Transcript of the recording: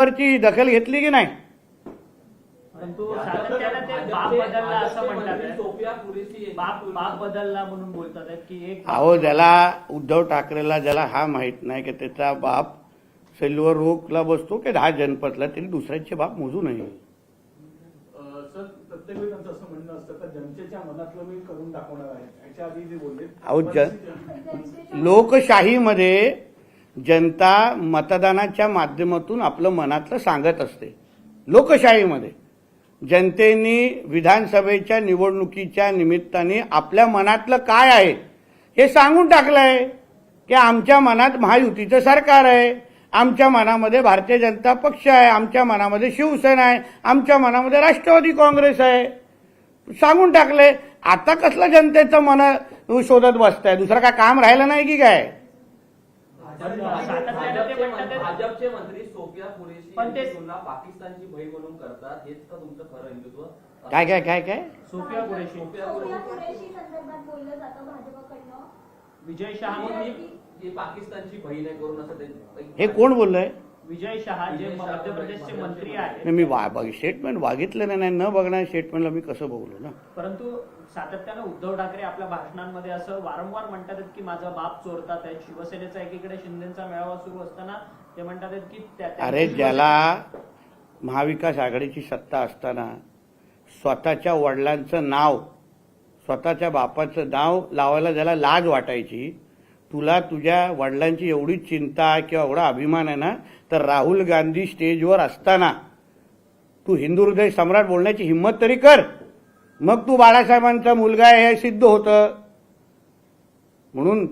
वरची दखल घेतली की नाही? परंतु सातत्याने ते बाप बदलला असं म्हणतात, बाप बदलला म्हणून बोलतात की एक अहो, ज्याला उद्धव ठाकरेला ज्याला हा माहित नाही की त्याचा बाप सिल्वर रोकला बसतो की 10 जनपदला, तरी दुसऱ्याचे बाप मोजू नये. सर, प्रत्येक वेळी त्यांचं असं म्हणणं असतं का जनतेच्या मनातलं मी करून दाखवणार आहे. याच्या आधी जे बोलले अहो, लोकशाहीमध्ये जनता मतदानाच्या माध्यमातून आपलं मनातलं सांगत असते. लोकशाहीमध्ये जनतेने विधानसभेच्या निवडणुकीच्या निमित्ताने आपल्या मनातलं काय आहे हे सांगून टाकलंय की आमच्या मनात महायुतीचं सरकार आहे, आमच्या मनामध्ये भारतीय जनता पक्ष आहे, आमच्या मनामध्ये शिवसेना आहे, आमच्या मनामध्ये राष्ट्रवादी काँग्रेस आहे, सांगून टाकले. आता कसलं जनतेचं मन शोधत बसताय? दुसरं काय काम राहिलं नाही की काय? भाजपचे मंत्री सोफिया कुरेशी पण ते तुलना पाकिस्तानची बहीण म्हणून करतात. हेच का तुमचं खरं हिंदुत्व? काय काय काय काय सोफिया कुरेशी संदर्भात बोललं जातं भाजपकडनं. विजय शहा ही पाकिस्तानची बहीण आहे करून असं हे कोण बोललंय? विजय शहा जे मध्य प्रदेशचे मंत्री आहेत. मी स्टेटमेंट बघितलं नाही, न बघणार स्टेटमेंटला मी कसं बघलो ना. परंतु सातत्यानं उद्धव ठाकरे आपल्या भाषणांमध्ये असं वारंवार म्हणतात की माझा बाप चोरतात आहे. शिवसेनेचा एकीकडे शिंदेचा मेळावा सुरू असताना ते म्हणतात की अरे, ज्याला महाविकास आघाडीची सत्ता असताना स्वतःच्या वडिलांचं नाव, स्वतःच्या बापाचं नाव लावायला ज्याला लाज वाटायची, तुला तुझ्या वडिलांची एवढी चिंता किंवा एवढा अभिमान आहे ना, तर राहुल गांधी स्टेजवर असताना तू हिंदू हृदय सम्राट बोलण्याची हिंमत तरी कर. मग तू बाळासाहेबांचा मुलगा आहे हे सिद्ध होतं. म्हणून